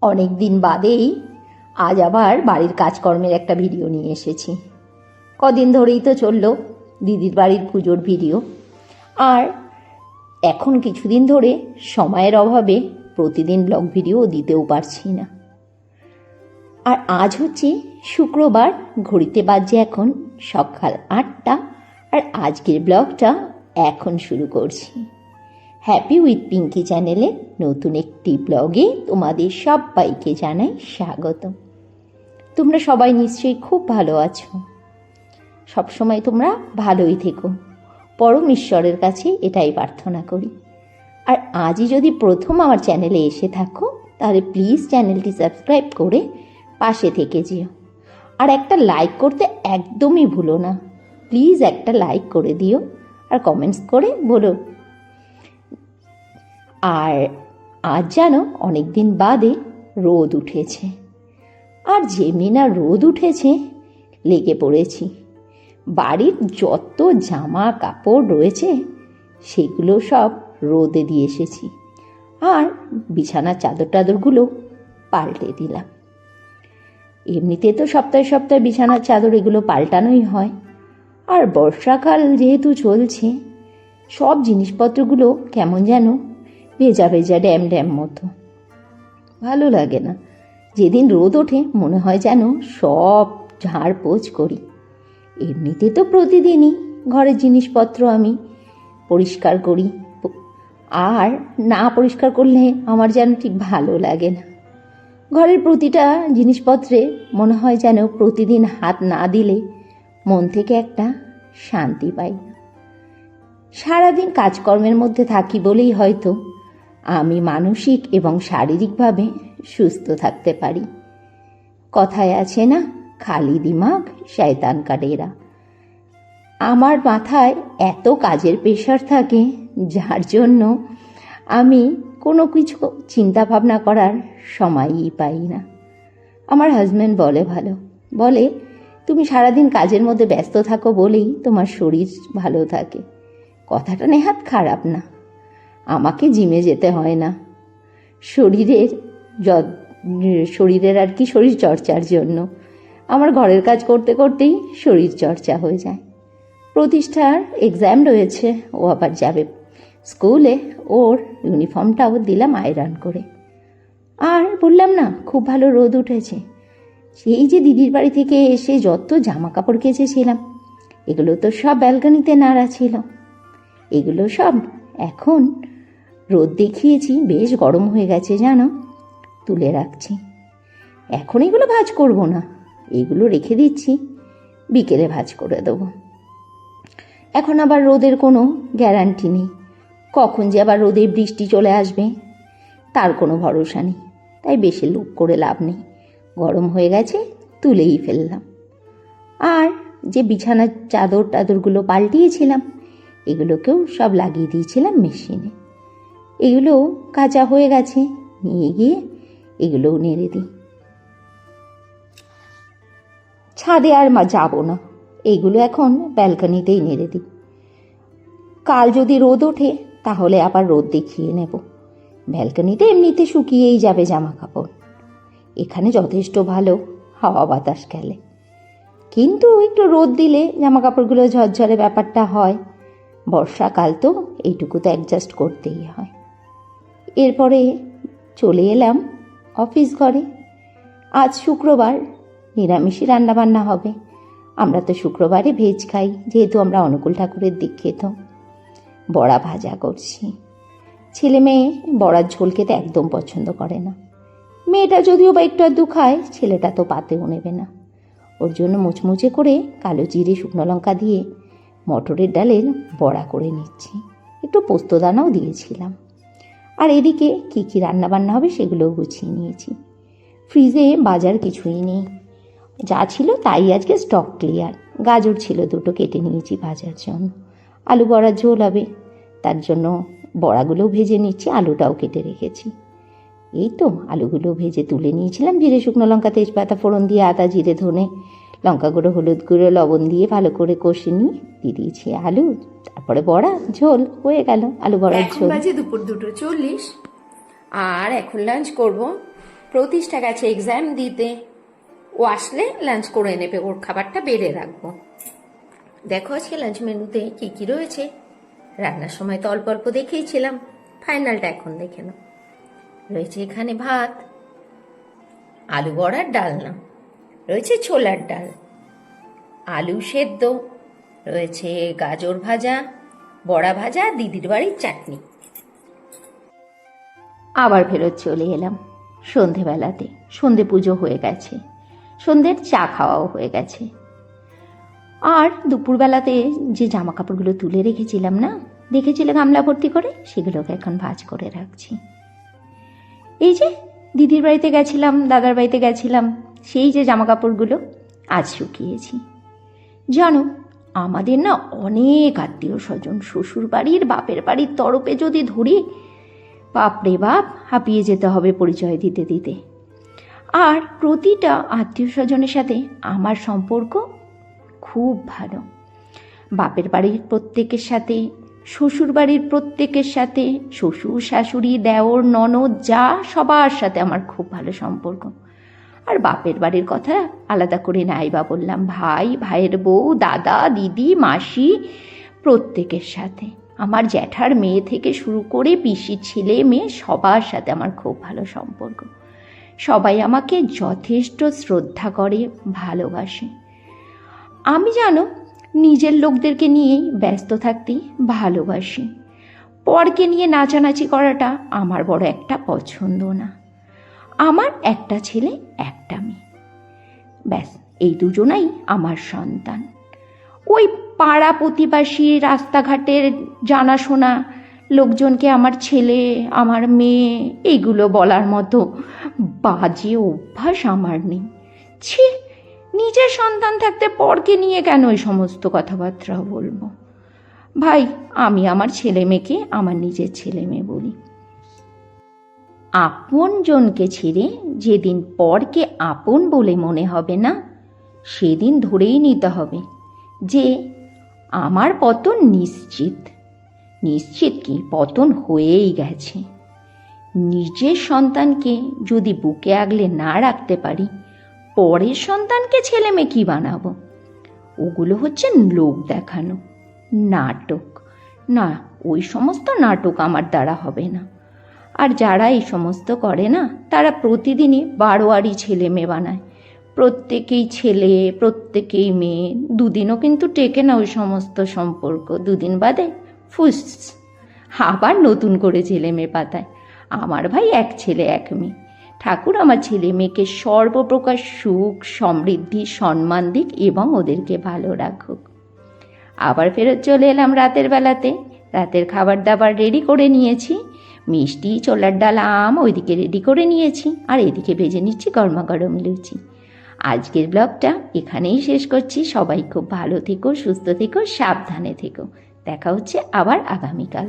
অনেক দিন বাদেই আজ আবার বাড়ির কাজকর্মের একটা ভিডিও নিয়ে এসেছি। কদিন ধরেই তো চললো দিদির বাড়ির পুজোর ভিডিও, আর এখন কিছুদিন ধরে সময়ের অভাবে প্রতিদিন ব্লগ ভিডিও দিতেও পারছি না। আর আজ হচ্ছে শুক্রবার, ঘড়িতে বাজছে এখন সকাল 8টা, আর আজকের ব্লগটা এখন শুরু করছি। হ্যাপি উইথ পিঙ্কি চ্যানেলে নতুন একটি ব্লগে তোমাদের সবাইকে জানাই স্বাগত। তোমরা সবাই নিশ্চয়ই খুব ভালো আছো, সবসময় তোমরা ভালোই থেকো, পরম ঈশ্বরের কাছে এটাই প্রার্থনা করি। আর আজই যদি প্রথম আমার চ্যানেলে এসে থাকো তাহলে প্লিজ চ্যানেলটি সাবস্ক্রাইব করে পাশে থেকে যেও, আর একটা লাইক করতে একদমই ভুলো না। প্লিজ একটা লাইক করে দিও আর কমেন্টস করে বলো। আর আজ জানো অনেক দিন বাদে রোদ উঠেছে, আর যেমনি না রোদ উঠেছে লেগে পড়েছি। বাড়ির যত জামা কাপড় রয়েছে সেগুলো সব রোদে দিয়ে এসেছি, আর বিছানার চাদর টাদরগুলো পাল্টে দিলাম। এমনিতে তো সপ্তাহে সপ্তাহে বিছানার চাদর এগুলো পাল্টানোই হয়, আর বর্ষাকাল যেহেতু চলছে সব জিনিসপত্রগুলো কেমন যেন ভেজা ভেজা ড্যাম ড্যাম মতো, ভালো লাগে না। যেদিন রোদ ওঠে মনে হয় যেন সব ঝাড়পোছ করি। এমনিতে তো প্রতিদিনই ঘরের জিনিসপত্র আমি পরিষ্কার করি, আর না পরিষ্কার করলে আমার যেন ঠিক ভালো লাগে না। ঘরের প্রতিটা জিনিসপত্রে মনে হয় যেন প্রতিদিন হাত না দিলে মন থেকে একটা শান্তি পাই না। সারাদিন কাজকর্মের মধ্যে থাকি বলেই হয়তো আমি মানসিক এবং শারীরিকভাবে সুস্থ থাকতে পারি। কথায় আছে না, খালি দিমাগ শয়তান কা ডেরা। আমার মাথায় এত কাজের প্রেশার থাকে যার জন্য আমি কোনো কিছু চিন্তা ভাবনা করার সময়ই পাই না। আমার হাজব্যান্ড বলে বলে তুমি সারাদিন কাজের মধ্যে ব্যস্ত থাকো বলেই তোমার শরীর ভালো থাকে। কথাটা নেহাত খারাপ না, আমাকে জিমে যেতে হয় না শরীরের আর কি শরীর চর্চার জন্য। আমার ঘরের কাজ করতে করতেই শরীর চর্চা হয়ে যায়। প্রতিষ্ঠার এক্সাম রয়েছে, ও আবার যাবে স্কুলে, ওর ইউনিফর্মটাও দিলাম আয়রন করে। আর বললাম না খুব ভালো রোদ উঠেছে। সেই যে দিদির বাড়ি থেকে এসে যত জামা কাপড় কেচেছিলাম এগুলো তো সব ব্যালকনিতে নাড়া ছিল, এগুলো সব এখন রোদ দেখিয়েছি বেশ গরম হয়ে গেছে জানো, তুলে রাখছি। এখন এগুলো ভাঁজ করব না, এগুলো রেখে দিচ্ছি, বিকেলে ভাঁজ করে দেবো। এখন আবার রোদের কোনো গ্যারান্টি নেই, কখন যে আবার রোদে বৃষ্টি চলে আসবে তার কোনো ভরসা নেই। তাই বেশি লোক করে লাভ নেই, গরম হয়ে গেছে তুলেই ফেললাম। আর যে বিছানার চাদর টাদরগুলো পাল্টিয়েছিলাম এগুলোকেও সব লাগিয়ে দিয়েছিলাম মেশিনে। এগুলো কাঁচা হয়ে গেছে, নিয়ে গিয়ে এগুলোও নেড়ে দিই। ছাদে আর যাবো না, এইগুলো এখন ব্যালকনিতেই নেড়ে দিই। কাল যদি রোদ ওঠে তাহলে আবার রোদ দেখিয়ে নেব। ব্যালকনিতে এমনিতে শুকিয়েই যাবে জামা কাপড়, এখানে যথেষ্ট ভালো হাওয়া বাতাস গেলে। কিন্তু একটু রোদ দিলে জামা কাপড়গুলো ঝরঝরে ব্যাপারটা হয়। বর্ষাকাল তো এইটুকু তো অ্যাডজাস্ট করতেই হয়। এরপরে চলে এলাম অফিস ঘরে। আজ শুক্রবার, নিরামিষই রান্নাবান্না হবে। আমরা তো শুক্রবারে ভেজ খাই, যেহেতু আমরা অনুকূল ঠাকুরের দীক্ষিত। বড়া ভাজা করছি। ছেলে মেয়ে বড়ার ঝোল খেতে একদম পছন্দ করে না। মেয়েটা যদিও বা একটু আধটু খায়, ছেলেটা তো পাতেও নেবে না। ওর জন্য মুচমুচে করে কালো জিরে শুকনো লঙ্কা দিয়ে মটরের ডালের বড়া করে নিচ্ছি, একটু পোস্তদানাও দিয়েছিলাম। আর এদিকে কী কী রান্নাবান্না হবে সেগুলোও গুছিয়ে নিয়েছি। ফ্রিজে বাজার কিছুই নেই, যা ছিল তাই আজকে স্টক ক্লিয়ার। গাজর ছিল দুটো, কেটে নিয়েছি ভাজার জন্য। আলু বড়ার ঝোল হবে, তার জন্য বড়াগুলোও ভেজে নিচ্ছি, আলুটাও কেটে রেখেছি। এই তো আলুগুলো ভেজে তুলে নিয়েছিলাম, জিরে শুকনো লঙ্কা তেজপাতা ফোড়ন দিয়ে আদা জিরে ধনে লঙ্কা গুঁড়ো হলুদ গুঁড়ো লবণ দিয়ে ভালো করে কষে নিয়ে দিয়ে দিয়েছি আলু, তারপরে বড়া, ঝোল হয়ে গেল। আলু বড়ার ঝোল। বাজে দুপুর 2:40, আর এখন লাঞ্চ করব। প্রতিষ্ঠা গেছে এক্সাম দিতে, ও আসলে লাঞ্চ করে নেবে, ওর খাবারটা বেড়ে রাখবো। দেখো আজকে লাঞ্চ মেনুতে কি কি রয়েছে। রান্নার সময় তো অল্প অল্প দেখেইছিলাম, ফাইনালটা এখন দেখে নাও। রয়েছে এখানে ভাত, আলু বড়ার ডালনা, রয়েছে ছোলার ডাল, আলু সেদ্ধ, রয়েছে গাজর ভাজা, বড়া ভাজা, দিদির বাড়ির চাটনি। আবার ফেরত চলে এলাম সন্ধেবেলাতে। সন্ধে পুজো হয়ে গেছে, সন্ধ্যের চা খাওয়াও হয়ে গেছে। আর দুপুরবেলাতে যে জামা কাপড়গুলো তুলে রেখেছিলাম না, দেখেছিলে গামলা ভর্তি করে, সেগুলোকে এখন ভাঁজ করে রাখছি। এই যে দিদির বাড়িতে গেছিলাম, দাদার বাড়িতে গেছিলাম, সেই যে জামা কাপড়গুলো আজ শুকিয়েছি। জানো, আমাদের না অনেক আত্মীয় স্বজন, শ্বশুর বাড়ির বাপের বাড়ির তরফে যদি ধরি, বাপরে বাপ, হাঁপিয়ে যেতে হবে পরিচয় দিতে দিতে। আর প্রতিটা আত্মীয় স্বজনের সাথে আমার সম্পর্ক খুব ভালো। বাপের বাড়ির প্রত্যেকের সাথে, শ্বশুর বাড়ির প্রত্যেকের সাথে, শ্বশুর শাশুড়ি দেওর ননদ যা, সবার সাথে আমার খুব ভালো সম্পর্ক। আর বাপের বাড়ির কথা আলাদা করে নাই বা বললাম, ভাই, ভাইয়ের বউ, দাদা, দিদি, মাসি, প্রত্যেকের সাথে, আমার জ্যাঠার মেয়ে থেকে শুরু করে পিসির ছেলে মেয়ে, সবার সাথে আমার খুব ভালো সম্পর্ক। সবাই আমাকে যথেষ্ট শ্রদ্ধা করে, ভালোবাসে। আমি জানো, নিজের লোকদেরকে নিয়েই ব্যস্ত থাকতেই ভালোবাসি। পরকে নিয়ে নাচানাচি করাটা আমার বড় একটা পছন্দ না। আমার একটা ছেলে, একটা মেয়ে, ব্যাস, এই দুজনাই আমার সন্তান। ওই পাড়া প্রতিবেশী, রাস্তাঘাটের জানাশোনা লোকজনকে আমার ছেলে, আমার মেয়ে, এইগুলো বলার মতো বাজে অভ্যাস আমার নেই। ছি, নিজের সন্তান থাকতে পরকে নিয়ে কেন এই সমস্ত কথাবার্তা বলবো? ভাই, আমি আমার ছেলে মেয়েকে আমার নিজের ছেলে মেয়ে বলি। আপনজনকে ছেড়ে যেদিন পরকে আপন বলে মনে হবে না, সেদিন ধরেই নিতে হবে যে আমার পতন নিশ্চিত। নিশ্চিত কি, পতন হয়েই গেছে। নিজের সন্তানকে যদি বুকে আগলে না রাখতে পারি, পরের সন্তানকে ছেলে মেয়ে কি বানাবো? ওগুলো হচ্ছে লোক দেখানো, নাটক। না, ওই সমস্ত নাটক আমার দ্বারা হবে না। আর যারা এই সমস্ত করে না, তারা প্রতিদিনই বারোয়ারি ছেলে মেয়ে বানায়। প্রত্যেকেই ছেলে, প্রত্যেকেই মেয়ে। দুদিনও কিন্তু টেকে না ওই সমস্ত সম্পর্ক, দুদিন বাদে ফুস, আবার নতুন করে ছেলে মেয়ে পাতায়। আমার ভাই এক ছেলে এক মেয়ে। ঠাকুর আমার ছেলে মেয়েকে সর্বপ্রকার সুখ, সমৃদ্ধি, সম্মান দিক এবং ওদেরকে ভালো রাখুক। আবার ফেরত চলে এলাম রাতের বেলাতে। রাতের খাবার দাবার রেডি করে নিয়েছি। মিষ্টি, ছোলার ডাল, আম ওইদিকে রেডি করে নিয়েছি, আর এদিকে ভেজে নিচ্ছি গরমা গরম লুচি। আজকের ব্লগটা এখানেই শেষ করছি। সবাই খুব ভালো থেকো, সুস্থ থেকো, সাবধানে থেকো। দেখা হচ্ছে আবার আগামীকাল।